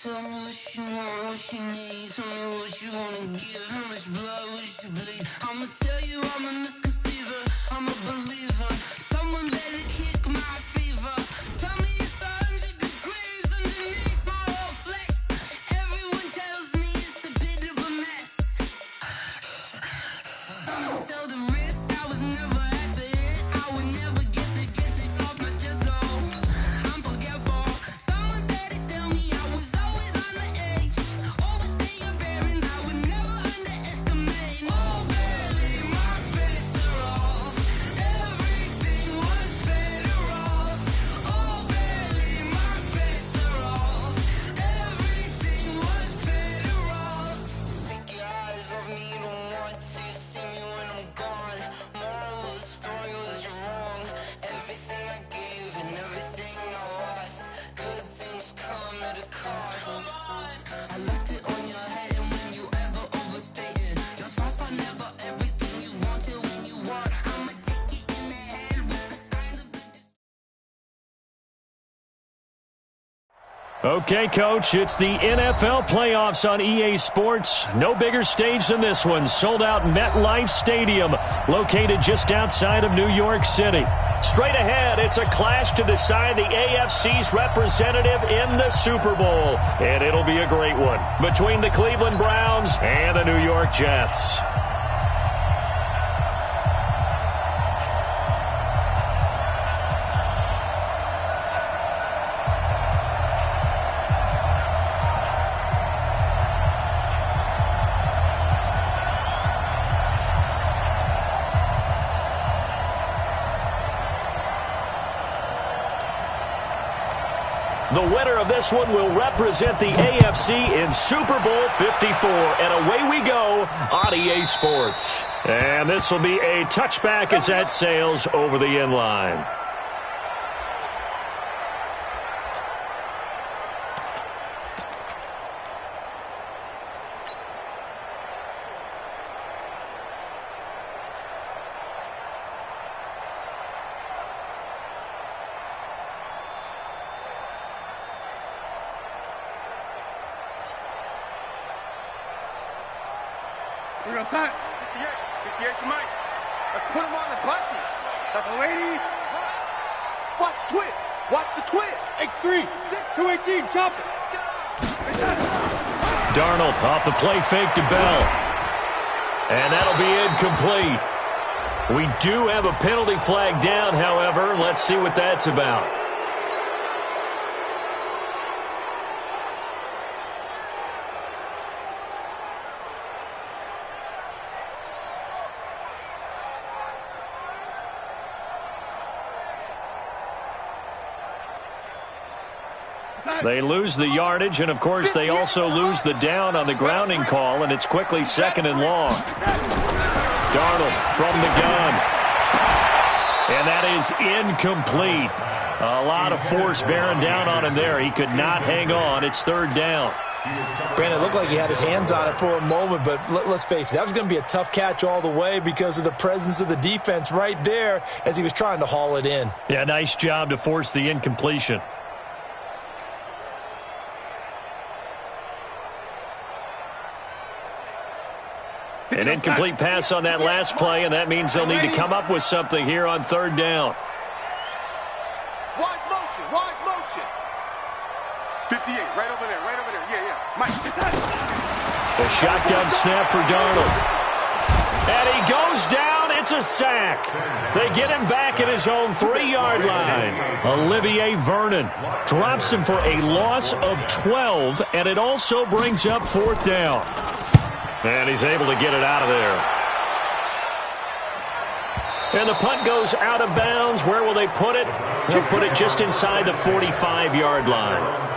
Tell me what you want, what you need. Tell me what you wanna give. How much blood would you bleed? I'ma tell you I'm a misconceiver. I'm a believer. Someone better kick my fever. Tell me it's 100 degrees underneath my whole flesh. Everyone tells me it's a bit of a mess. I'ma tell the risk I was never at the end. I would never get it off my chest. Oh, I'm forgetful. Someone better tell me I was always on the edge. Always stay your bearings. I would never underestimate. Oh, barely my bets are off. Everything was better off. Oh, barely my bets are off. Everything was better off. Take your eyes off me, you don't want to see me when I'm gone. Moral of the story was you're wrong. Everything I gave and everything I lost. Good things come at a cost. I left it on your head, and when you ever overstated, your thoughts are never everything you wanted when you want. I'ma take it in the head with the signs of. Okay, Coach, it's the NFL playoffs on EA Sports. No bigger stage than this one. Sold out MetLife Stadium, located just outside of New York City. Straight ahead, it's a clash to decide the AFC's representative in the Super Bowl. And it'll be a great one between the Cleveland Browns and the New York Jets. The winner of this one will represent the AFC in Super Bowl 54. And away we go on EA Sports. And this will be a touchback as that sails over the end line. We're going to sign. 58 to Mike. Let's put him on the buses. That's a lady. Watch the twist. Watch the twist. X3, 218, chop it. Darnold off the play fake to Bell. And that'll be incomplete. We do have a penalty flag down, however. Let's see what that's about. They lose the yardage, and, of course, they also lose the down on the grounding call, and it's quickly second and long. Darnold from the gun. And that is incomplete. A lot of force bearing down on him there. He could not hang on. It's third down. Brandon, it looked like he had his hands on it for a moment, but let's face it, that was going to be a tough catch all the way because of the presence of the defense right there as he was trying to haul it in. Yeah, nice job to force the incompletion. An incomplete pass on that last play, and that means they'll need to come up with something here on third down. Wide motion, wide motion. 58, right over there, yeah. Mike, get that. A shotgun snap for Darnold. And he goes down. It's a sack. They get him back at his own 3-yard line. Olivier Vernon drops him for a loss of 12, and it also brings up fourth down. And he's able to get it out of there. And the punt goes out of bounds. Where will they put it? They'll put it just inside the 45-yard line.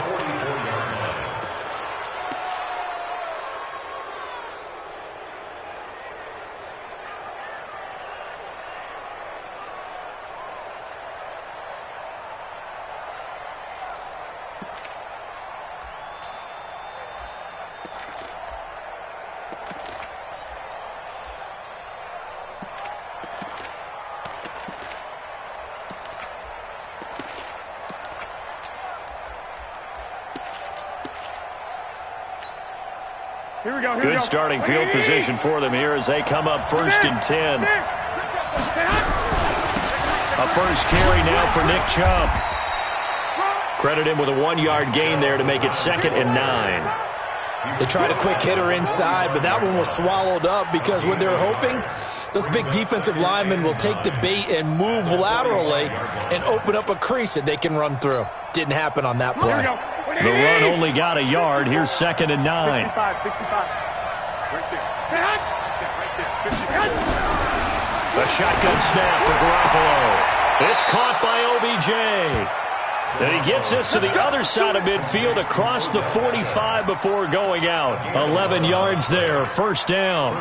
Here we go. Good starting field position for them here as they come up 1st and 10. A first carry now for Nick Chubb. Credit him with a 1-yard gain there to make it 2nd and 9. They tried a quick hitter inside, but that one was swallowed up because what they're hoping, those big defensive linemen will take the bait and move laterally and open up a crease that they can run through. Didn't happen on that play. The run only got a yard. Here's 2nd and 9. 65. A shotgun snap for Garoppolo. It's caught by OBJ. And he gets this to the other side of midfield across the 45 before going out. 11 yards there, 1st down.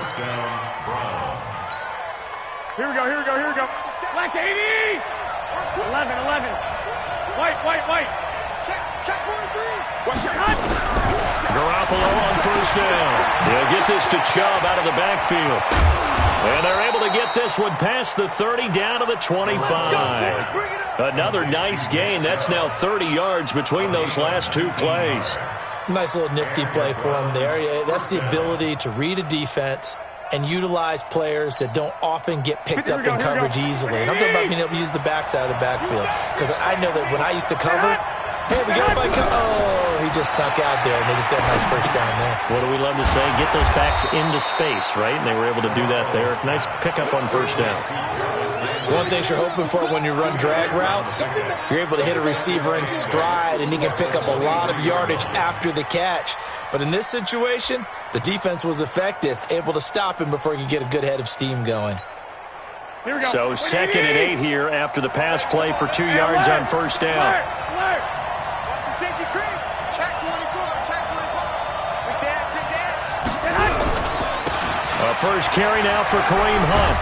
Here we go. Black 80. 11. White. Check 43. Garoppolo on 1st down. He'll get this to Chubb out of the backfield. And they're able to get this one past the 30 down to the 25. Another nice gain. That's now 30 yards between those last 2 plays. Nice little nifty play for him there. That's the ability to read a defense and utilize players that don't often get picked up in coverage easily. And I'm talking about being able to use the backside of the backfield. Because I know that when I used to cover, hey, we got a fight. Oh, he just snuck out there, and they just got a nice 1st down there. What do we love to say? Get those backs into space, right? And they were able to do that there. Nice pickup on 1st down. One thing you're hoping for when you run drag routes, you're able to hit a receiver in stride, and he can pick up a lot of yardage after the catch. But in this situation, the defense was effective, able to stop him before he could get a good head of steam going. So 2nd and 8 here after the pass play for 2 yards on 1st down. A first carry now for Kareem Hunt.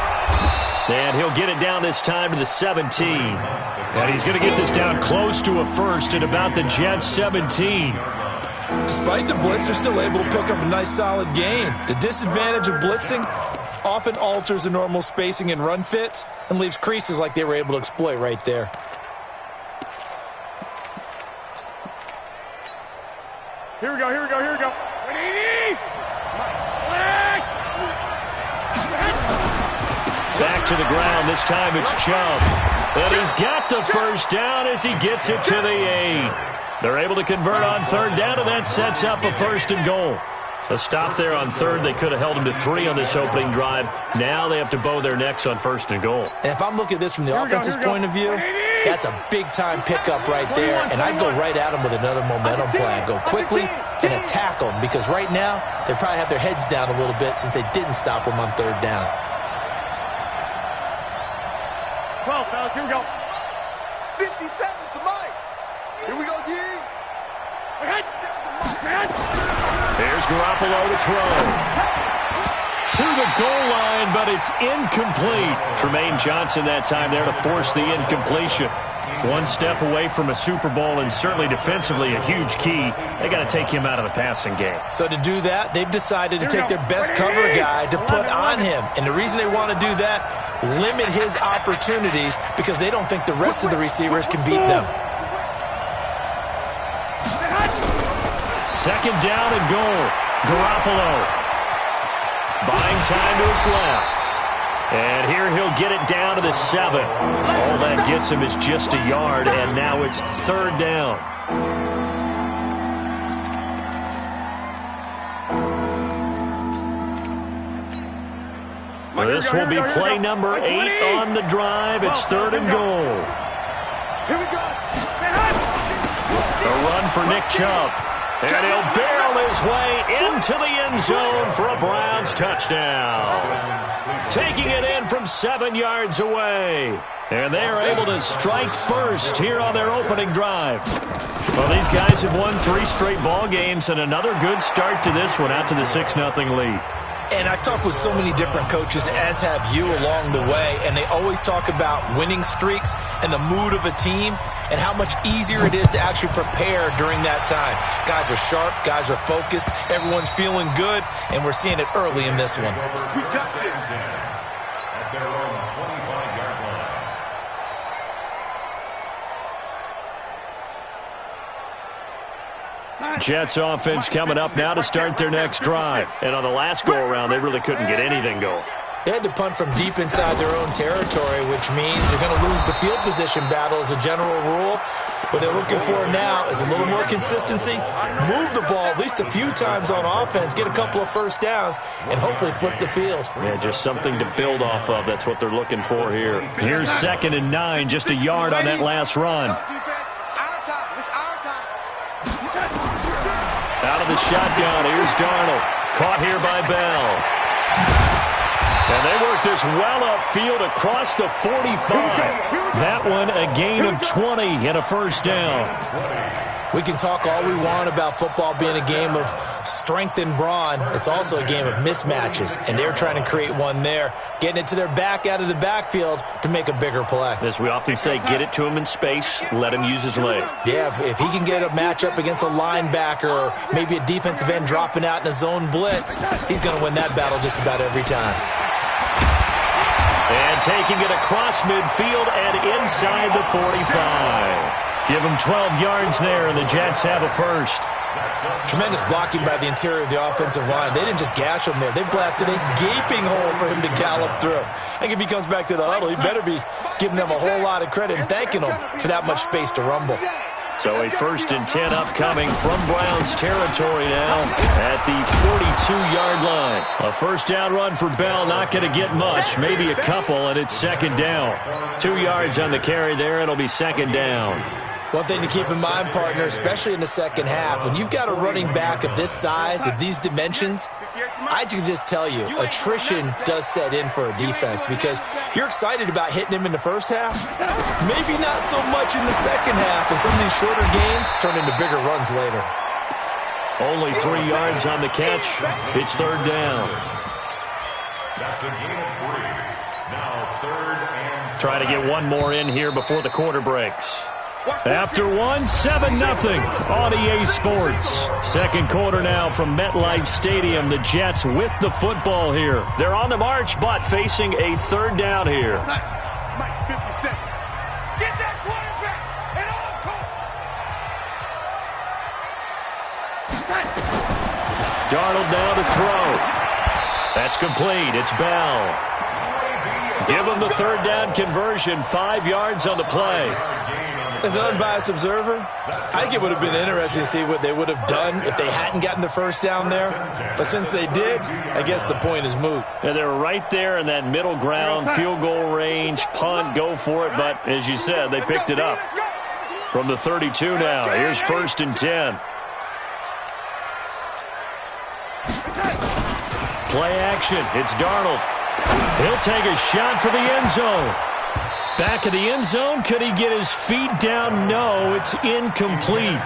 And he'll get it down this time to the 17. And he's going to get this down close to a first at about the Jets' 17. Despite the blitz, they're still able to pick up a nice solid gain. The disadvantage of blitzing often alters the normal spacing and run fits and leaves creases like they were able to exploit right there. Here we go. Back to the ground. This time it's Chubb. And he's got the 1st down as he gets it to the 8. They're able to convert on 3rd down, and that sets up a 1st and goal. A stop there on 3rd. They could have held him to 3 on this opening drive. Now they have to bow their necks on 1st and goal. And if I'm looking at this from the offense's point of view, that's a big-time pickup right there, and I'd go right at him with another momentum play. I'd go quickly and attack them because right now they probably have their heads down a little bit since they didn't stop them on 3rd down. 12, fellas, here we go. 50 seconds to Mike. Here we go, D. Here's Garoppolo to throw. To the goal line, but it's incomplete. Tremaine Johnson that time there to force the incompletion. One step away from a Super Bowl, and certainly defensively a huge key. They got to take him out of the passing game. So to do that, they've decided to take their best cover guy to put on him. And the reason they want to do that, limit his opportunities because they don't think the rest of the receivers can beat them. 2nd down and goal. Garoppolo buying time to his left. And here he'll get it down to the 7. All that gets him is just a yard, and now it's 3rd down. This will be play number 8 on the drive. It's 3rd and goal. Here we go. A run for Nick Chubb. And he'll barrel his way into the end zone for a Browns touchdown. Taking it in from 7 yards away. And they are able to strike first here on their opening drive. Well, these guys have won 3 straight ball games and another good start to this one out to the 6-0 lead. And I've talked with so many different coaches, as have you along the way, and they always talk about winning streaks and the mood of a team and how much easier it is to actually prepare during that time. Guys are sharp, guys are focused, everyone's feeling good, and we're seeing it early in this one. We got this. At their own 25-yard line. Jets offense coming up now to start their next drive. And on the last go-around, they really couldn't get anything going. They had to punt from deep inside their own territory, which means you're going to lose the field position battle as a general rule. What they're looking for now is a little more consistency, move the ball at least a few times on offense, get a couple of first downs, and hopefully flip the field. Yeah, just something to build off of. That's what they're looking for here. Here's 2nd and 9, just a yard on that last run. Out of the shotgun, here's Darnold. Caught here by Bell. And they work this well upfield across the 45. That one a gain of 20 and a first down. We can talk all we want about football being a game of strength and brawn. It's also a game of mismatches, and they're trying to create one there, getting it to their back out of the backfield to make a bigger play. As we often say, get it to him in space, let him use his leg. Yeah, if he can get a matchup against a linebacker or maybe a defensive end dropping out in a zone blitz, he's going to win that battle just about every time. And taking it across midfield and inside the 45. Give them 12 yards there, and the Jets have a first. Tremendous blocking by the interior of the offensive line. They didn't just gash him there. They blasted a gaping hole for him to gallop through. I think if he comes back to the huddle, he better be giving them a whole lot of credit and thanking them for that much space to rumble. So a 1st and 10 upcoming from Browns territory now at the 42-yard line. A first down run for Bell, not going to get much, maybe a couple, and it's 2nd down. 2 yards on the carry there, it'll be 2nd down. One thing to keep in mind, partner, especially in the second half, when you've got a running back of this size, of these dimensions, I can just tell you, attrition does set in for a defense because you're excited about hitting him in the first half, maybe not so much in the second half, and some of these shorter gains turn into bigger runs later. Only 3 yards on the catch. It's 3rd down. That's a gain of 3. Now 3rd and... Try to get one more in here before the quarter breaks. After one, 7-0 on EA Sports. Second quarter now from MetLife Stadium. The Jets with the football here. They're on the march, but facing a 3rd down here. Mike, 50 seconds. Get that quarterback at all costs. Darnold now to throw. That's complete. It's Bell. Give him the 3rd down conversion. 5 yards on the play. As an unbiased observer, I think it would have been interesting to see what they would have done if they hadn't gotten the first down there. But since they did, I guess the point is moot. Yeah, they're right there in that middle ground, field goal range, punt, go for it. But as you said, they picked it up from the 32 now. Here's 1st and 10. Play action. It's Darnold. He'll take a shot for the end zone. Back of the end zone. Could he get his feet down? No, it's incomplete.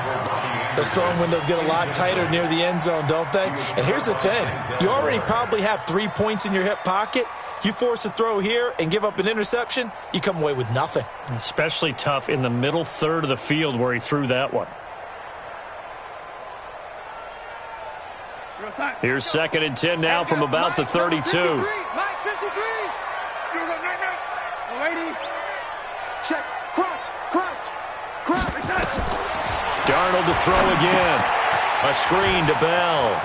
Those throwing windows get a lot tighter near the end zone, don't they? And here's the thing. You already probably have 3 points in your hip pocket. You force a throw here and give up an interception, you come away with nothing. Especially tough in the middle third of the field where he threw that one. Here's 2nd and 10 now from about the 32. Mike, 53. Lady. Check. Crunch. Darnold to throw again. A screen to Bell.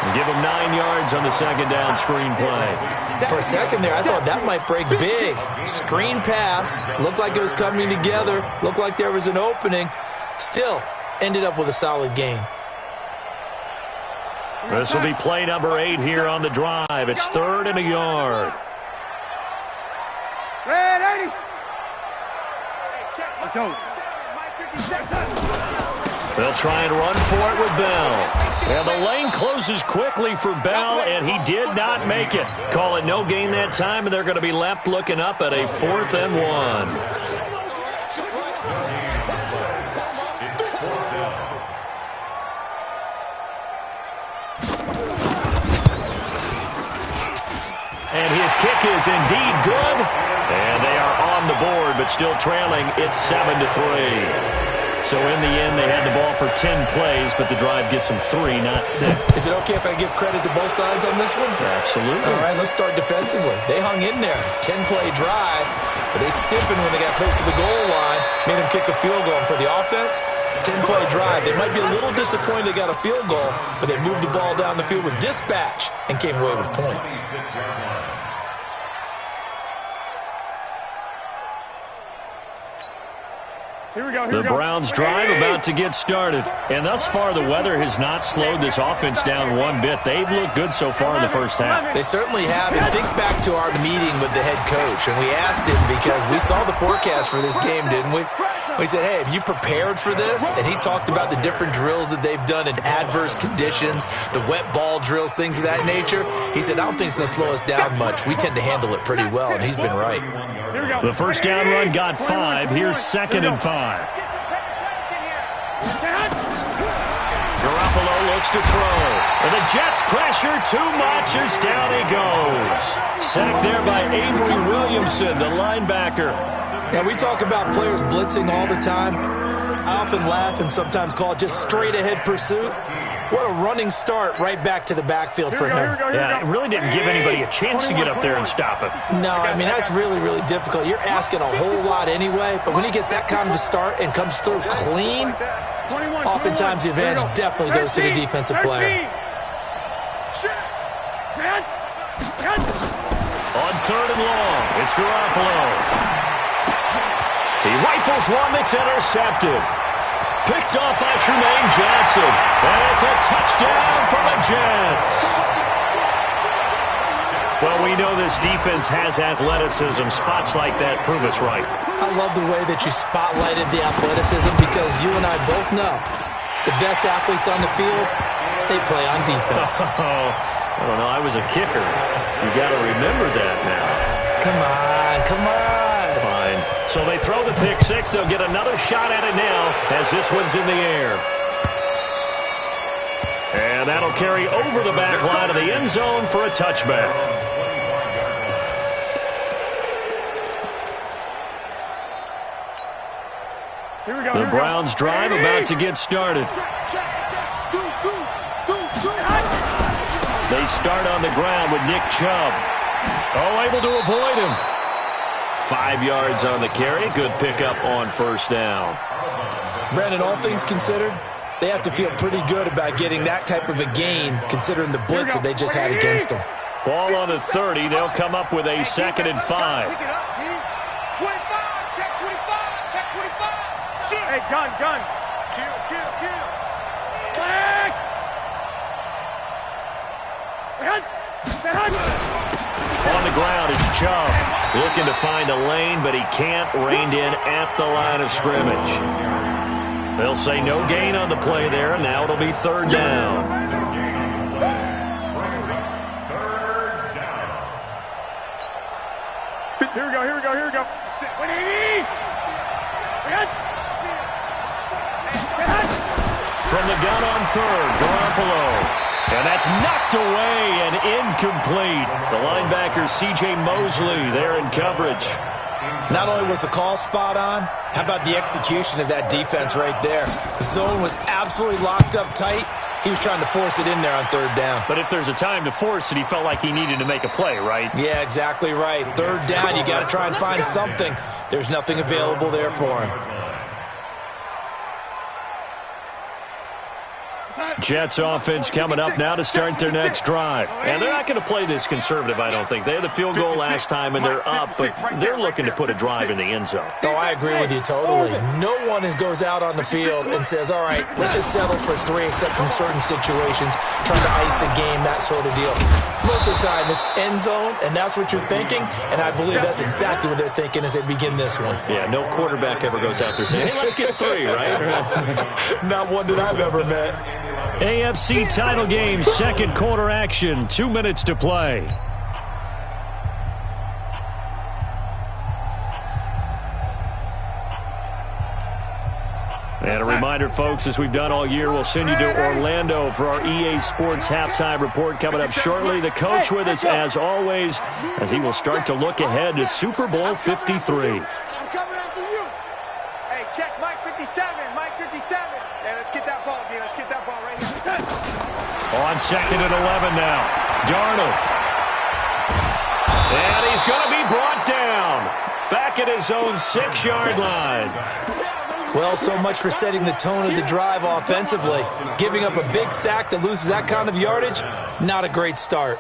And give him 9 yards on the 2nd down screen play. For a second there, I thought that might break big. Screen pass. Looked like it was coming together. Looked like there was an opening. Still, ended up with a solid gain. This will be play number 8 here on the drive. It's 3rd and a yard. Red 80. Let's go. They'll try and run for it with Bell. And the lane closes quickly for Bell, and he did not make it. Call it no gain that time, and they're going to be left looking up at a 4th and 1. And his kick is indeed good. And they are on the board, but still trailing. It's 7-3. So in the end, they had the ball for 10 plays, but the drive gets them 3, not 6. Is it okay if I give credit to both sides on this one? Absolutely. All right, let's start defensively. They hung in there. 10-play drive. but they stiffened when they got close to the goal line, made them kick a field goal. And for the offense, 10-play drive. They might be a little disappointed they got a field goal, but they moved the ball down the field with dispatch and came away with points. The Browns drive about to get started. And thus far, the weather has not slowed this offense down one bit. They've looked good so far in the first half. They certainly have. And think back to our meeting with the head coach. And we asked him because we saw the forecast for this game, didn't we? We said, hey, have you prepared for this? And he talked about the different drills that they've done in adverse conditions, the wet ball drills, things of that nature. He said, I don't think it's going to slow us down much. We tend to handle it pretty well, and he's been right. The first down run got 5. Here's 2nd and 5. Garoppolo looks to throw. And the Jets pressure too much as down he goes. Sacked there by Avery Williamson, the linebacker. Now, we talk about players blitzing all the time. I often laugh and sometimes call it just straight-ahead pursuit. What a running start right back to the backfield for him. Yeah, it really didn't give anybody a chance to get up there and stop him. No, I mean, that's really, really difficult. You're asking a whole lot anyway, but when he gets that kind of a start and comes through clean, oftentimes the advantage definitely goes to the defensive player. On 3rd and long, it's Garoppolo. He rifles one that's intercepted. Picked off by Tremaine Johnson. And it's a touchdown for the Jets. Well, we know this defense has athleticism. Spots like that prove us right. I love the way that you spotlighted the athleticism because you and I both know the best athletes on the field, they play on defense. I don't know. I was a kicker. You got to remember that now. Come on, come on. Fine. So they throw the pick six. They'll get another shot at it now as this one's in the air. And that'll carry over the back line of the end zone for a touchback. The Browns drive about to get started. They start on the ground with Nick Chubb. Oh, able to avoid him. 5 yards on the carry. Good pickup on first down. Brandon, all things considered, they have to feel pretty good about getting that type of a gain considering the blitz that they just had against them. Ball on the 30. They'll come up with a 2nd and 5. 25, check 25, check 25. Shit. Hey, gun. Kill. Flag! On the ground, it's Chubb. Looking to find a lane, but he can't. Reined in at the line of scrimmage. They'll say no gain on the play there. Now it'll be 3rd down. Here we go. 180! From the gun on 3rd, Garoppolo. And that's knocked away and incomplete. The linebacker, C.J. Mosley, there in coverage. Not only was the call spot on, how about the execution of that defense right there? The zone was absolutely locked up tight. He was trying to force it in there on 3rd down. But if there's a time to force it, he felt like he needed to make a play, right? Yeah, exactly right. 3rd down, you got to try and find something. There's nothing available there for him. Jets offense coming up now to start their next drive. And they're not going to play this conservative, I don't think. They had the field goal last time, and they're up, but they're looking to put a drive in the end zone. Oh, I agree with you totally. No one goes out on the field and says, all right, let's just settle for 3, except in certain situations, trying to ice a game, that sort of deal. Most of the time, it's end zone, and that's what you're thinking, and I believe that's exactly what they're thinking as they begin this one. Yeah, no quarterback ever goes out there saying, hey, let's get 3, right? Not one that I've ever met. AFC title game, 2nd quarter action, 2 minutes to play. And a reminder, folks, as we've done all year, we'll send you to Orlando for our EA Sports halftime report coming up shortly. The coach with us, as always, as he will start to look ahead to Super Bowl 53. I'm coming after you. Hey, check Mike 57. Yeah, let's get that ball, D. Let's get that ball right here. On 2nd and 11 now. Darnold. And he's going to be brought down. Back back at his own 6-yard line. Well, so much for setting the tone of the drive offensively. Giving up a big sack that loses that kind of yardage, not a great start.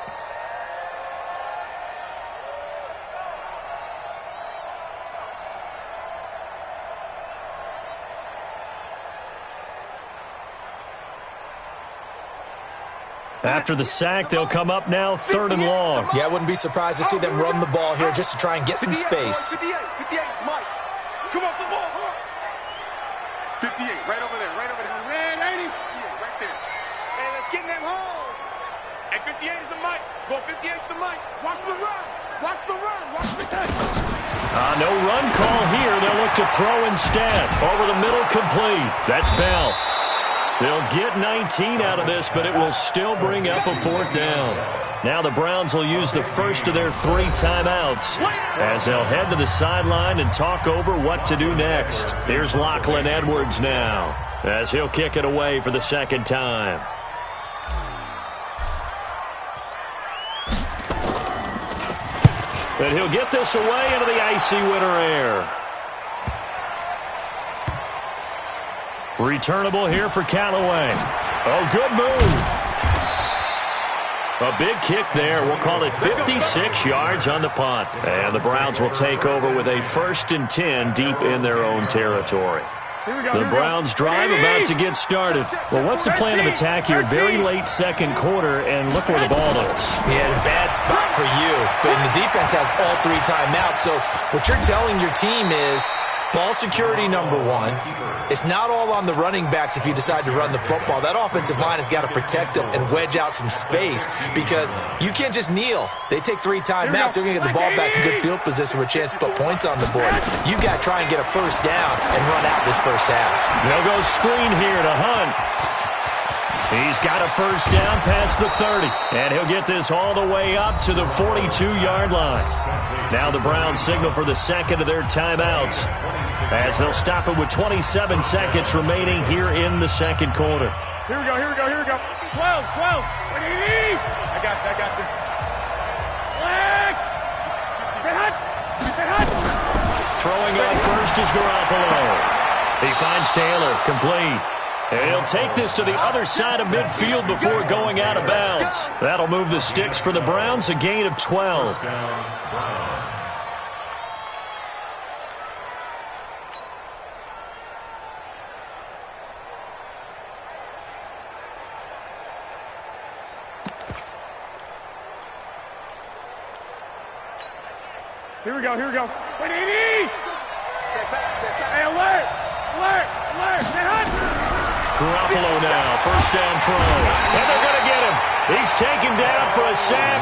After the sack, they'll come up now 3rd and long. Yeah, I wouldn't be surprised to see them run the ball here just to try and get some space. 58, Mike. Come off the ball. 58, right over there. Man, 80. Yeah, right there. Hey, let's get in them holes. Hey, 58 is the Mike. Go 58 is the Mike. Watch the run. Watch the catch. No run call here. They'll look to throw instead. Over the middle, complete. That's Bell. They'll get 19 out of this, but it will still bring up a 4th down. Now the Browns will use the first of their 3 timeouts as they'll head to the sideline and talk over what to do next. Here's Lachlan Edwards now as he'll kick it away for the 2nd time. And he'll get this away into the icy winter air. Returnable here for Callaway. Oh, good move. A big kick there. We'll call it 56 yards on the punt. And the Browns will take over with a 1st and 10 deep in their own territory. The Browns drive about to get started. Well, what's the plan of attack here? Very late 2nd quarter, and look where the ball is. Yeah, a bad spot for you. But the defense has all 3 timeouts. So what you're telling your team is ball security, number 1. It's not all on the running backs if you decide to run the football. That offensive line has got to protect them and wedge out some space because you can't just kneel. They take 3 timeouts. They're going to get the ball back in good field position with a chance to put points on the board. You've got to try and get a 1st down and run out this 1st half. They'll go screen here to Hunt. He's got a 1st down past the 30, and he'll get this all the way up to the 42-yard line. Now the Browns signal for the 2nd of their timeouts as they'll stop it with 27 seconds remaining here in the 2nd quarter. Here we go. 12. I got this. Black. Stay hot. Throwing out first is Garoppolo. He finds Taylor, complete. And he'll take this to the other side of midfield before going out of bounds. That'll move the sticks for the Browns, a gain of 12. Here we go. 180. Hey, alert. Stay hot. Garoppolo now, 1st down throw. And they're going to get him. He's taken down for a sack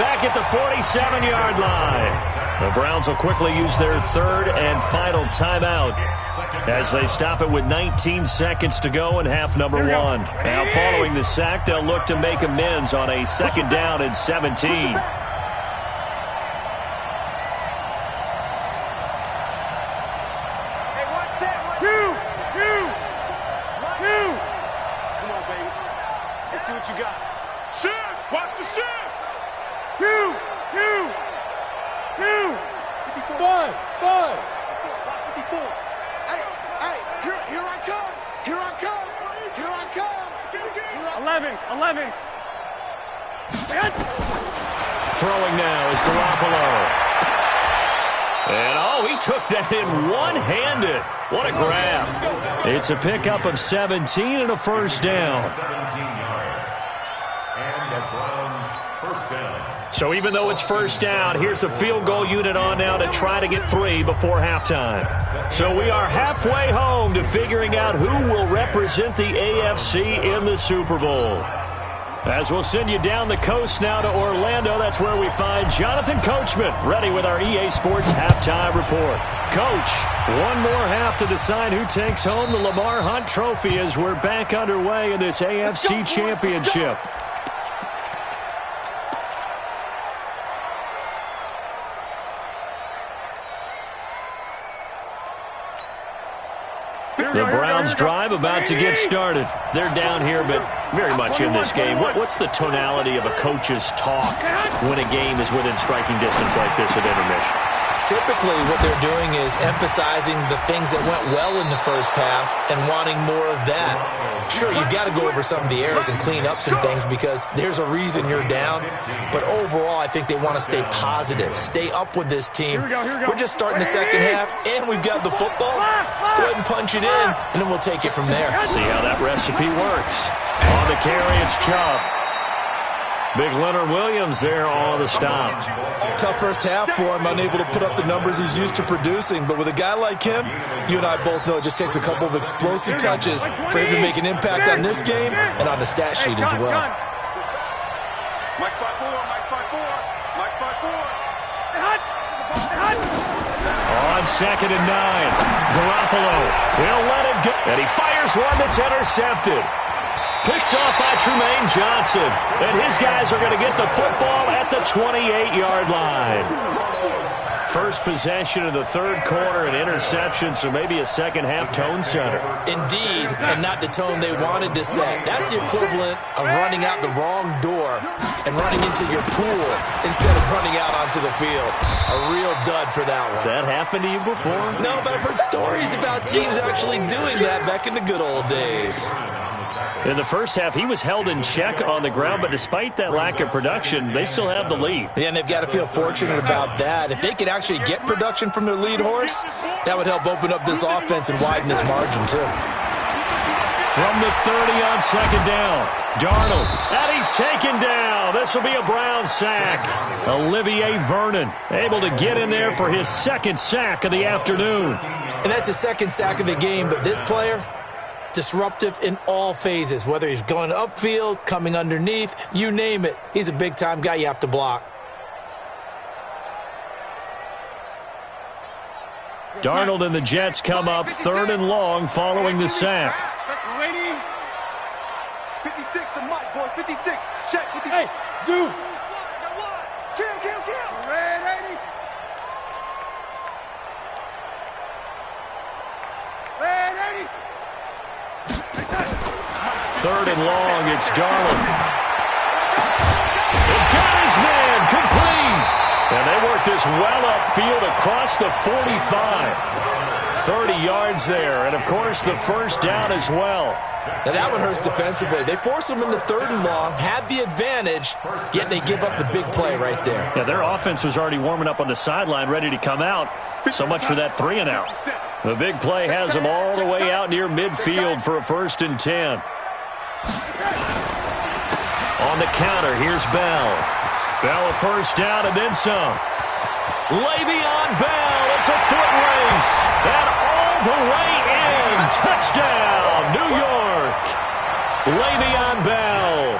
back at the 47-yard line. The Browns will quickly use their 3rd and final timeout as they stop it with 19 seconds to go in half number 1. Now following the sack, they'll look to make amends on a 2nd down and 17. See what you got. Shift! Watch the shift! 2. 5. 54. Hey, here I come. 11. Throwing now is Garoppolo. And, he took that in one-handed. What a grab. It's a pickup of 17 and a 1st down. 17 yards. And the Browns' 1st down. So even though it's 1st down, here's the field goal unit on now to try to get 3 before halftime. So we are halfway home to figuring out who will represent the AFC in the Super Bowl. As we'll send you down the coast now to Orlando, that's where we find Jonathan Coachman, ready with our EA Sports Halftime Report. Coach, one more half to decide who takes home the Lamar Hunt Trophy as we're back underway in this AFC Championship. The Browns drive about to get started. They're down here, but very much in this game. What's the tonality of a coach's talk when a game is within striking distance like this at intermission? Typically, what they're doing is emphasizing the things that went well in the first half and wanting more of that. Sure, you've got to go over some of the errors and clean up some things because there's a reason you're down. But overall, I think they want to stay positive, stay up with this team. We're just starting the second half, and we've got the football. Let's go ahead and punch it in, and then we'll take it from there. See how that recipe works. On the carry, it's Chubb. Big Leonard Williams there on the stop. Tough first half for him, unable to put up the numbers he's used to producing. But with a guy like him, you and I both know it just takes a couple of explosive touches for him to make an impact on this game and on the stat sheet as well. Mike 5-4, Mike 5-4, Mike 5-4. On 2nd and 9, Garoppolo will let it go. And he fires one that's intercepted. Picked off by Trumaine Johnson. And his guys are going to get the football at the 28-yard line. First possession of the third quarter, an interception, so maybe a second-half tone setter. Indeed, and not the tone they wanted to set. That's the equivalent of running out the wrong door and running into your pool instead of running out onto the field. A real dud for that one. Has that happened to you before? No, but I've heard stories about teams actually doing that back in the good old days. In the first half, he was held in check on the ground, but despite that lack of production, they still have the lead. Yeah, and they've got to feel fortunate about that. If they could actually get production from their lead horse, that would help open up this offense and widen this margin, too. From the 30 on 2nd down, Darnold, and he's taken down. This will be a Brown sack. Olivier Vernon able to get in there for his second sack of the afternoon. And that's his second sack of the game, but this player, disruptive in all phases, whether he's going upfield, coming underneath, you name it. He's a big-time guy you have to block. Darnold and the Jets come up 3rd and long following the sack. 56, the mic, boys, 56. Check, 56. Hey, Zoo. Kill. Red 80. Red 80. 3rd and long, it's Darnold. He got his man, complete. And they work this well upfield across the 45. 30 yards there, and of course the first down as well. Now that one hurts defensively. They force them into 3rd and long, had the advantage, yet they give up the big play right there. Yeah, their offense was already warming up on the sideline, ready to come out. So much for that 3-and-out. The big play has them all the way out near midfield for a 1st and 10. On the counter, here's Bell. Bell a first down and then some. Le'Veon Bell, it's a foot race. And all the way in. Touchdown, New York. Le'Veon Bell,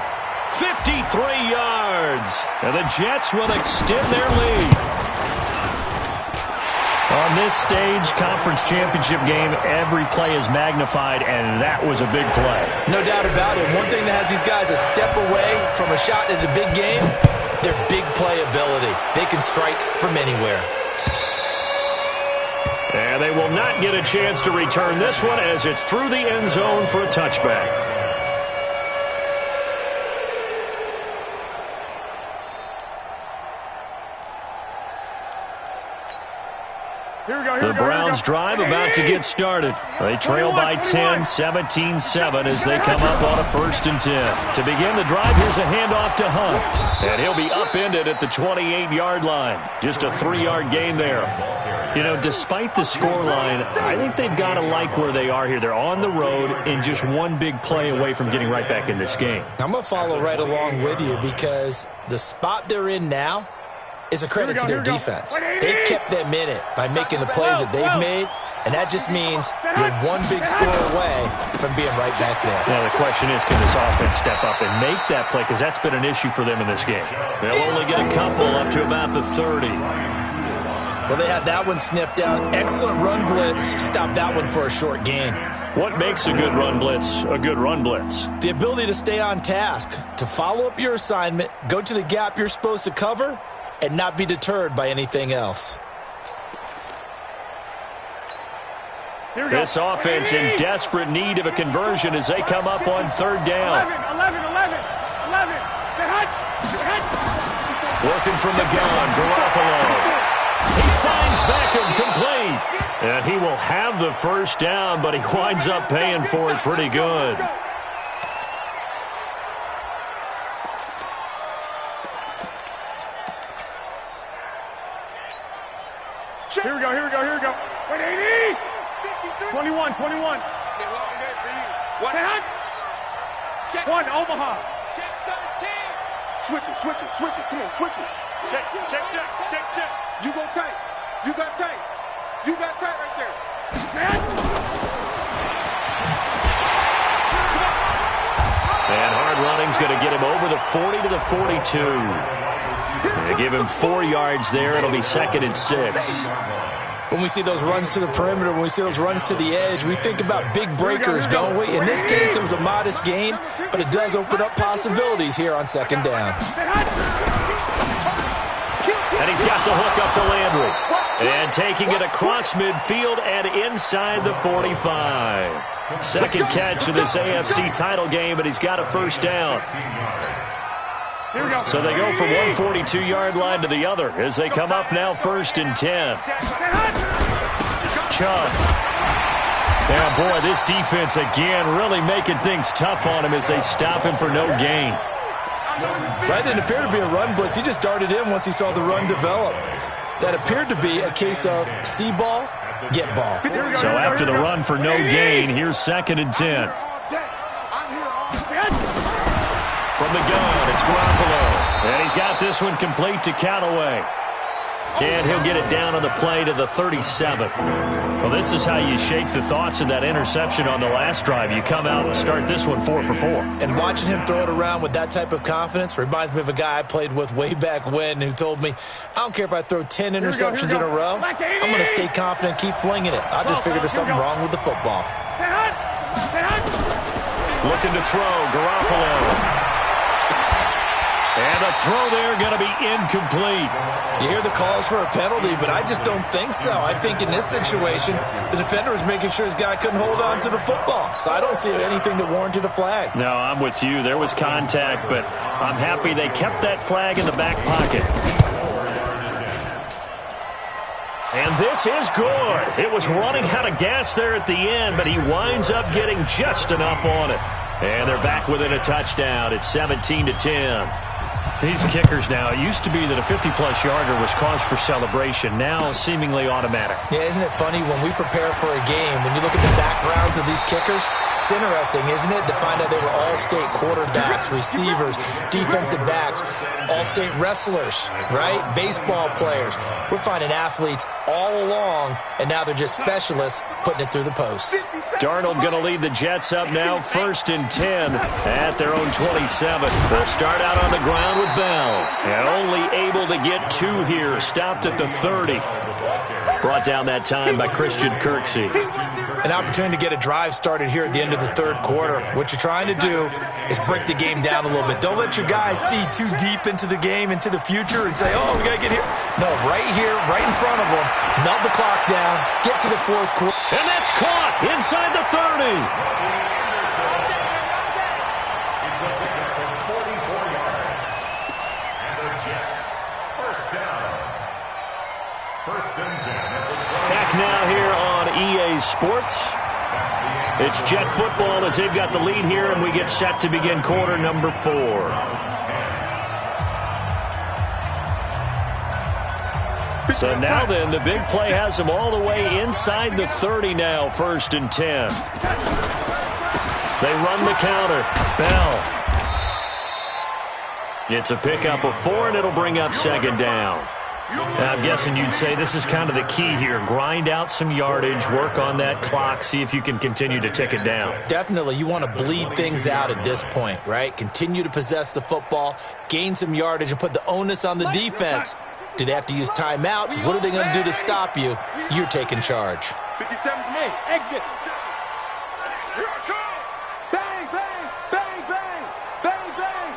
53 yards. And the Jets will extend their lead. On this stage, conference championship game, every play is magnified, and that was a big play. No doubt about it. One thing that has these guys a step away from a shot at a big game, their big play ability. They can strike from anywhere. And they will not get a chance to return this one as it's through the end zone for a touchback. The Browns drive about to get started. They trail by 10, 17-7 as they come up on a 1st and 10. To begin the drive, here's a handoff to Hunt. And he'll be upended at the 28-yard line. Just a 3-yard gain there. You know, despite the scoreline, I think they've got to like where they are here. They're on the road and just one big play away from getting right back in this game. I'm going to follow right along with you because the spot they're in now is a credit to their defense. They've kept them in it by making the plays that they've made, and that just means you're one big score away from being right back there. Now, the question is, can this offense step up and make that play? Because that's been an issue for them in this game. They'll only get a couple up to about the 30. Well, they had that one sniffed out. Excellent run blitz. Stopped that one for a short gain. What makes a good run blitz a good run blitz? The ability to stay on task, to follow up your assignment, go to the gap you're supposed to cover, and not be deterred by anything else. This offense in desperate need of a conversion as they come up on 3rd down. 11. Working from the gun, Garoppolo. He finds Beckham complete. And he will have the first down, but he winds up paying for it pretty good. Here we go, here we go, here we go. Wait, 80! 21, 21. Check. One, Omaha. Check 13. Switch it, switch it, switch it. Come on, switch it. Check, check, check, check, check. You go tight. You got tight. You got tight right there. And hard running's going to get him over the 40 to the 42. They give him 4 yards there. It'll be 2nd and 6. When we see those runs to the perimeter, when we see those runs to the edge, we think about big breakers, don't we? In this case, it was a modest gain, but it does open up possibilities here on 2nd down. And he's got the hook up to Landry. And taking it across midfield and inside the 45. Second catch of this AFC title game, and he's got a first down. So they go from one 42-yard line to the other as they come up now 1st and 10. Chubb. Yeah, boy, this defense again really making things tough on him as they stop him for no gain. That didn't appear to be a run blitz. He just darted in once he saw the run develop. That appeared to be a case of see ball, get ball. So after the run for no gain, here's 2nd and 10. From the gun, it's Garoppolo. And he's got this one complete to Callaway. And he'll get it down on the play to the 37. Well, this is how you shape the thoughts of that interception on the last drive. You come out and start this one 4 for 4. And watching him throw it around with that type of confidence reminds me of a guy I played with way back when who told me, I don't care if I throw 10 interceptions in a row. I'm going to stay confident, keep flinging it. I just figured there's something wrong with the football. Looking to throw, Garoppolo. And the throw there going to be incomplete. You hear the calls for a penalty, but I just don't think so. I think in this situation, the defender was making sure his guy couldn't hold on to the football. So I don't see anything that warranted a flag. No, I'm with you. There was contact, but I'm happy they kept that flag in the back pocket. And this is good. It was running out of gas there at the end, but he winds up getting just enough on it. And they're back within a touchdown. It's 17-10. These kickers now, it used to be that a 50-plus yarder was cause for celebration. Now seemingly automatic. Yeah, isn't it funny when we prepare for a game, when you look at the backgrounds of these kickers, it's interesting, isn't it, to find out they were all-state quarterbacks, receivers, defensive backs, all-state wrestlers, right? Baseball players. We're finding athletes all along, and now they're just specialists putting it through the posts. Darnold going to lead the Jets up now 1st and 10 at their own 27. They'll start out on the ground with Bell. And only able to get 2 here. Stopped at the 30. Brought down that time by Christian Kirksey. An opportunity to get a drive started here at the end of the 3rd quarter. What you're trying to do is break the game down a little bit. Don't let your guys see too deep into the game, into the future, and say, oh, we got to get here. No, right here, right in front of them. Melt the clock down. Get to the 4th quarter. And that's caught inside the 30. It's a pickup of 44 yards. And the Jets, first down. 1st and 10 at the 20. Back now here on EA Sports. It's Jet football as they've got the lead here, and we get set to begin quarter number 4. So now then, the big play has them all the way inside the 30 now, 1st and 10. They run the counter. Bell. It's a pickup of 4, and it'll bring up 2nd down. Now, I'm guessing you'd say this is kind of the key here. Grind out some yardage, work on that clock, see if you can continue to tick it down. Definitely. You want to bleed things out at this point, right? Continue to possess the football, gain some yardage, and put the onus on the defense. Do they have to use timeouts? What are they going to do to stop you? You're taking charge. 57 to me. Exit. Here I come. Bang, bang, bang, bang, bang, bang.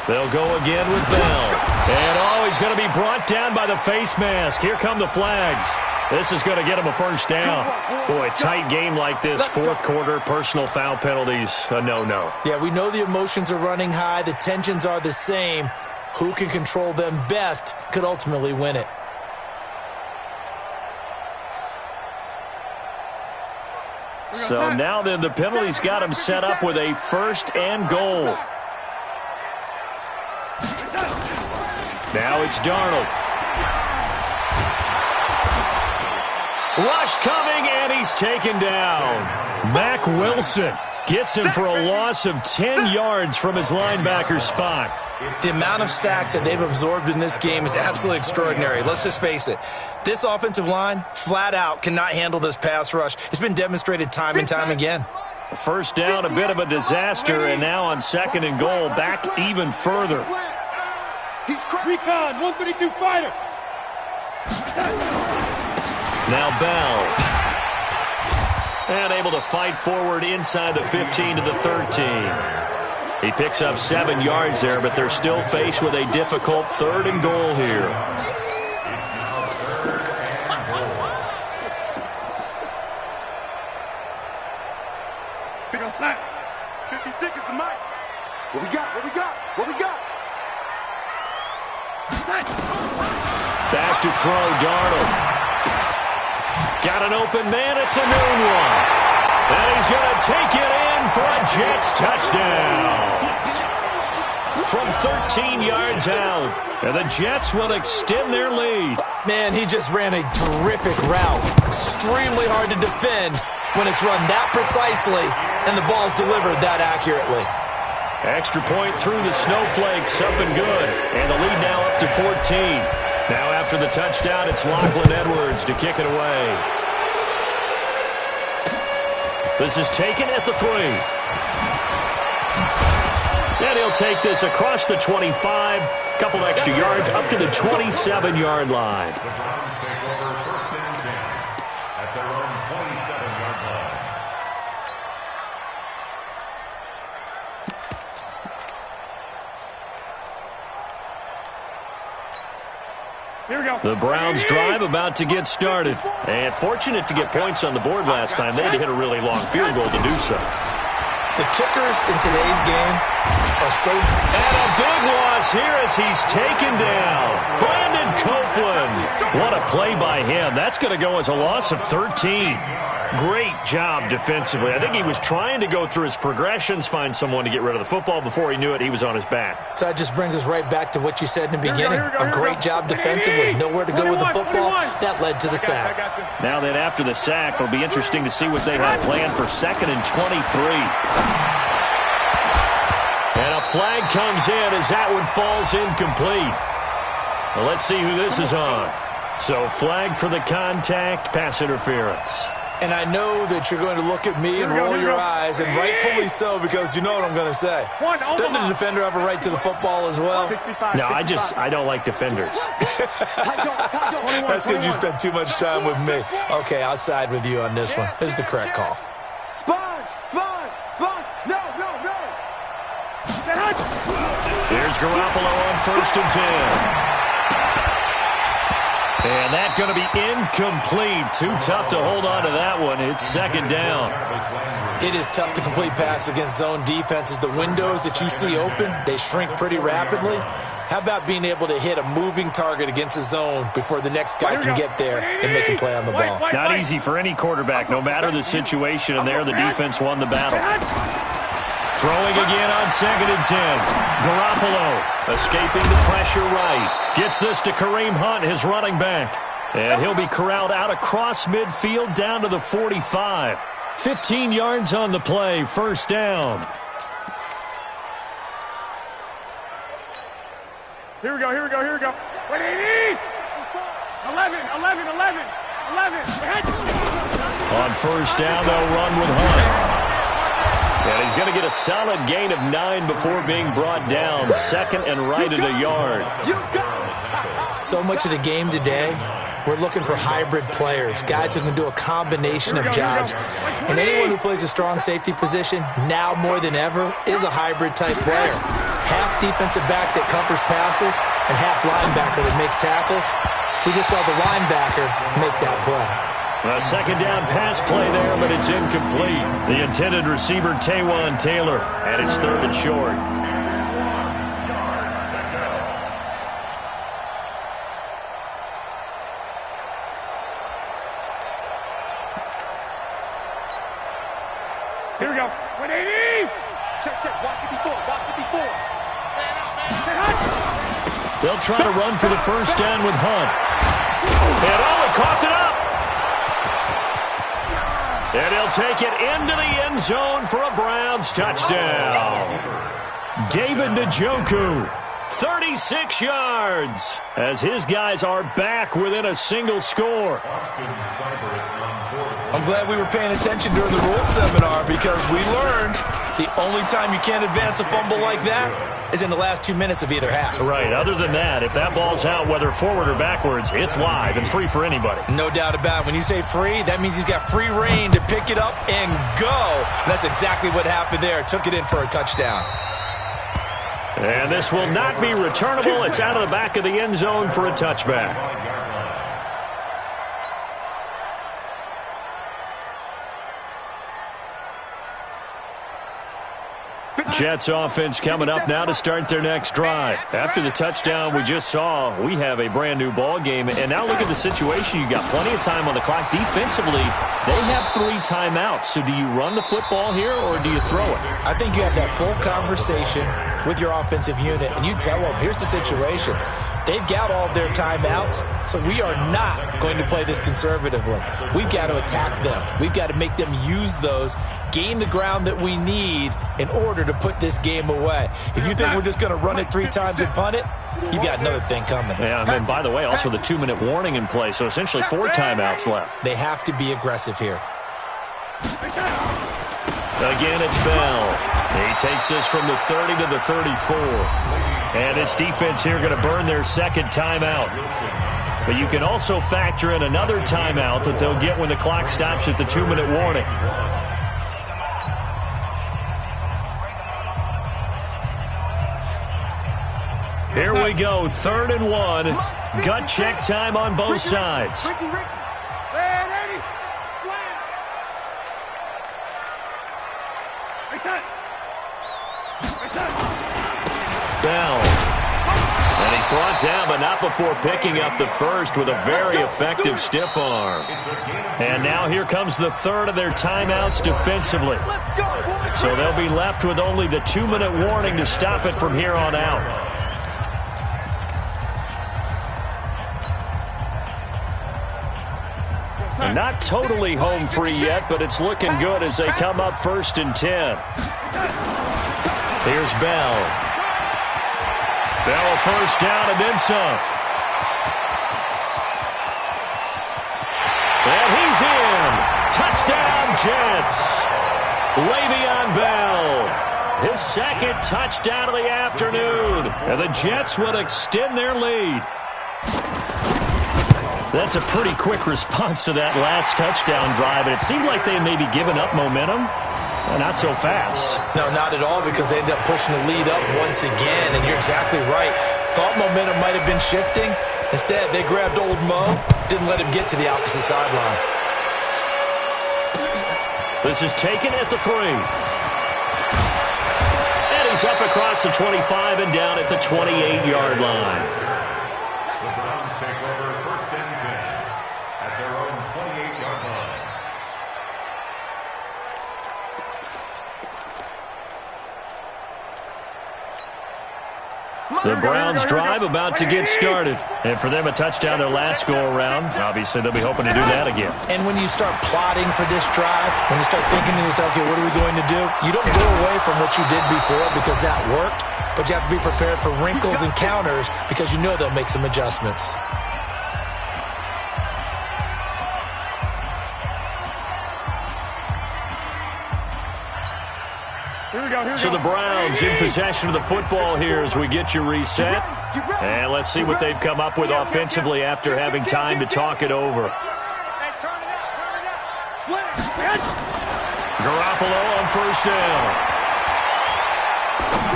They'll go again with Bell. And, he's going to be brought down by the face mask. Here come the flags. This is going to get him a first down. Boy, a tight game like this, 4th quarter, personal foul penalties, a no-no. Yeah, we know the emotions are running high. The tensions are the same. Who can control them best could ultimately win it. So now then the penalty's got him set up with a 1st and goal. Now it's Darnold. Rush coming, and he's taken down. Mack Wilson gets him for a loss of 10 yards from his linebacker spot. The amount of sacks that they've absorbed in this game is absolutely extraordinary. Let's just face it. This offensive line, flat out, cannot handle this pass rush. It's been demonstrated time and time again. 1st down, a bit of a disaster, and now on 2nd and goal, back even further. Recon, 132 fighter. Now Bell. And able to fight forward inside the 15 to the 13. He picks up 7 yards there, but they're still faced with a difficult 3rd and goal here. It's now 3rd and goal. Big on sack. 50 seconds to Mike. What we got? What we got? What we got? Back to throw, Darnold. Got an open man, it's a noon one. And he's going to take it in for a Jets touchdown. From 13 yards out. And the Jets will extend their lead. Man, he just ran a terrific route. Extremely hard to defend when it's run that precisely and the ball's delivered that accurately. Extra point through the snowflakes, up and good. And the lead now up to 14. Now after the touchdown, it's Lachlan Edwards to kick it away. This is taken at the 3. And he'll take this across the 25. Couple extra yards up to the 27-yard line. The Browns take over 1st and 10 at their own 27-yard line. Here we go. The Browns drive about to get started. And fortunate to get points on the board last time. They had to hit a really long field goal to do so. The kickers in today's game are so... And a big loss here as he's taken down. Brandon Copeland. What a play by him. That's going to go as a loss of 13. Great job defensively. I think he was trying to go through his progressions, find someone to get rid of the football. Before he knew it, he was on his back. So that just brings us right back to what you said in the beginning. A great job defensively. Nowhere to go with the football. That led to the sack. Now then, after the sack, it'll be interesting to see what they have planned for 2nd and 23. And a flag comes in as that one falls incomplete. Well, let's see who this is on. So flag for the contact, pass interference. And I know that you're going to look at me and roll your eyes, and rightfully so, because you know what I'm going to say. Doesn't the defender have a right to the football as well? No, I don't like defenders. That's because you spent too much time with me. Okay, I'll side with you on this one. This is the correct call. Sponge! Sponge! Sponge! No, no, no! Here's Garoppolo on 1st and 10. And that's going to be incomplete. Too tough to hold on to that one. It's 2nd down. It is tough to complete passes against zone defenses. The windows that you see open, they shrink pretty rapidly. How about being able to hit a moving target against a zone before the next guy can get there and make a play on the ball? Not easy for any quarterback, no matter the situation. And there, the defense won the battle. Throwing again on 2nd and 10. Garoppolo escaping the pressure right. Gets this to Kareem Hunt, his running back. And he'll be corralled out across midfield down to the 45. 15 yards on the play, 1st down. Here we go, here we go, here we go. Wait, 80! 11. On 1st down, they'll run with Hunt. And he's going to get a solid gain of 9 before being brought down. 2nd and right at a yard. So much of the game today, we're looking for hybrid players, guys who can do a combination of jobs. And anyone who plays a strong safety position, now more than ever, is a hybrid type player. Half defensive back that covers passes and half linebacker that makes tackles. We just saw the linebacker make that play. A 2nd down pass play there, but it's incomplete. The intended receiver, Taywan Taylor, and it's 3rd and short. Here we go. 180. Check, check. Watch 54. Watch 54. They'll try to run for the first down with Hunt. And he coughed it up. And he'll take it into the end zone for a Browns touchdown. David Njoku, 36 yards, as his guys are back within a single score. I'm glad we were paying attention during the rules seminar because we learned the only time you can't advance a fumble like that is in the last 2 minutes of either half. Right. Other than that, if that ball's out, whether forward or backwards, it's live and free for anybody. No doubt about it. When you say free, that means he's got free reign to pick it up and go. And that's exactly what happened there. Took it in for a touchdown. And this will not be returnable. It's out of the back of the end zone for a touchback. Jets offense coming up now to start their next drive. After the touchdown we just saw, we have a brand new ball game. And now look at the situation. You got plenty of time on the clock. Defensively, they have 3 timeouts. So do you run the football here or do you throw it? I think you have that full conversation with your offensive unit, and you tell them, here's the situation. They've got all their timeouts, so we are not going to play this conservatively. We've got to attack them. We've got to make them use those, gain the ground that we need in order to put this game away. If you think we're just going to run it 3 times and punt it, you've got another thing coming. Yeah, and by the way, also the 2-minute warning in play, so essentially 4 timeouts left. They have to be aggressive here. Again, it's Bell. He takes this from the 30 to the 34. And this defense here going to burn their second timeout. But you can also factor in another timeout that they'll get when the clock stops at the 2-minute warning. Here we go, 3rd and 1. Gut check time on both sides. Bell. And he's brought down, but not before picking up the first with a very effective stiff arm. And now here comes the 3rd of their timeouts defensively. So they'll be left with only the 2-minute warning to stop it from here on out. And not totally home free yet, but it's looking good as they come up 1st and 10. Here's Bell. Bell first down and then some. And he's in. Touchdown, Jets. Le'Veon Bell. His 2nd touchdown of the afternoon. And the Jets will extend their lead. That's a pretty quick response to that last touchdown drive, and it seemed like they may be giving up momentum. Not so fast. No, not at all, because they end up pushing the lead up once again, and you're exactly right. Thought momentum might have been shifting. Instead, they grabbed old Mo, didn't let him get to the opposite sideline. This is taken at the 3. And he's up across the 25 and down at the 28-yard line. The Browns take over 1st and 10 at their own 28-yard line. The Browns drive about to get started. And for them, a touchdown their last go-around. Obviously, they'll be hoping to do that again. And when you start plotting for this drive, when you start thinking to yourself, okay, what are we going to do? You don't go away from what you did before because that worked, but you have to be prepared for wrinkles and counters because you know they'll make some adjustments. So the Browns in possession of the football here as we get you reset. And let's see what they've come up with offensively after having time to talk it over. Garoppolo on 1st down.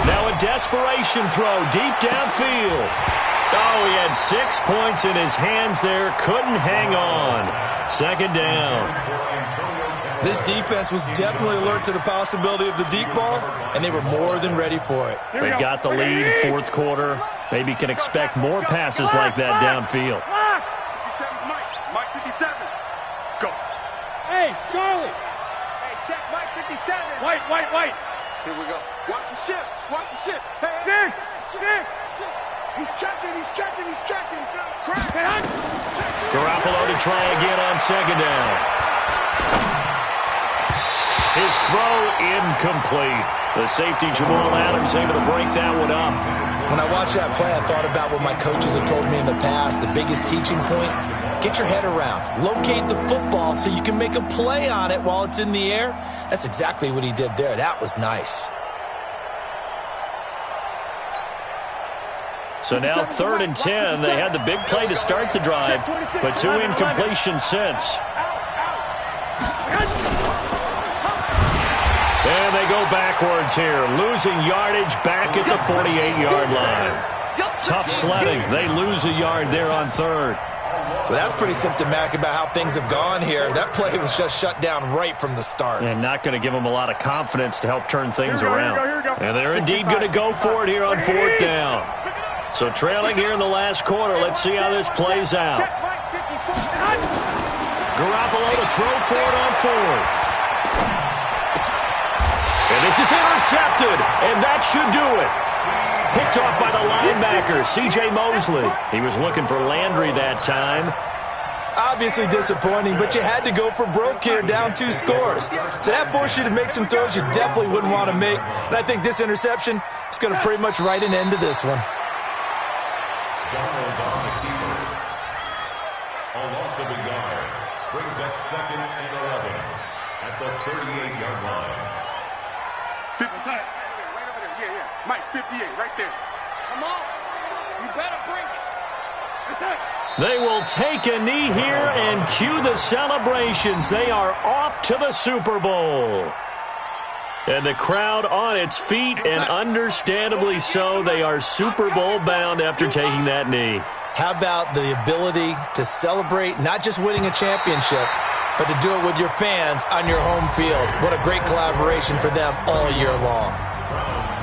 Now a desperation throw deep downfield. Oh, he had 6 points in his hands there. Couldn't hang on. 2nd down. This defense was definitely alert to the possibility of the deep ball, and they were more than ready for it. They've got the lead, 4th quarter. Maybe can expect more passes like that downfield. 57, Mike 57. Go. Hey, Charlie. Check, Mike 57. White. Here we go. Watch the ship. Hey, Stick. he's checking. Crack. Garoppolo to try again on second down. His throw incomplete. The safety Jamal Adams able to break that one up. When I watched that play, I thought about what my coaches have told me in the past. The biggest teaching point, get your head around. Locate the football so you can make a play on it while it's in the air. That's exactly what he did there. That was nice. So now 3rd and 10. They had the big play to start the drive, but 2 incompletions since. And they go backwards here, losing yardage back at the 48-yard line. Tough sledding. They lose a yard there on 3rd. Well, that's pretty symptomatic about how things have gone here. That play was just shut down right from the start. And not going to give them a lot of confidence to help turn things around. And they're indeed going to go for it here on 4th down. So trailing here in the last quarter. Let's see how this plays out. Garoppolo to throw for it on 4th. And this is intercepted, and that should do it. Picked off by the linebacker, C.J. Mosley. He was looking for Landry that time. Obviously disappointing, but you had to go for broke here, down 2 scores. So that forced you to make some throws you definitely wouldn't want to make. And I think this interception is going to pretty much write an end to this one. A loss of a yard brings up 2nd and 11 at the 38-yard line. Right over there. Yeah. Mike 58, right there. Come on. You better bring it. They will take a knee here and cue the celebrations. They are off to the Super Bowl. And the crowd on its feet, and understandably so. They are Super Bowl bound after taking that knee. How about the ability to celebrate not just winning a championship, but to do it with your fans on your home field? What a great collaboration for them all year long.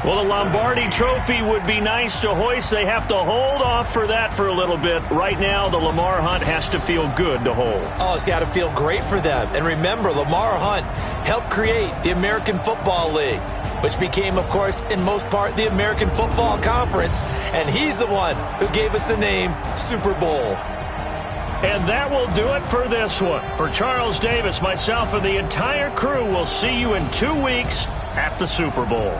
Well, the Lombardi Trophy would be nice to hoist. They have to hold off for that for a little bit. Right now, the Lamar Hunt has to feel good to hold. Oh, it's got to feel great for them. And remember, Lamar Hunt helped create the American Football League, which became, of course, in most part, the American Football Conference. And he's the one who gave us the name Super Bowl. And that will do it for this one. For Charles Davis, myself, and the entire crew, we'll see you in 2 weeks at the Super Bowl.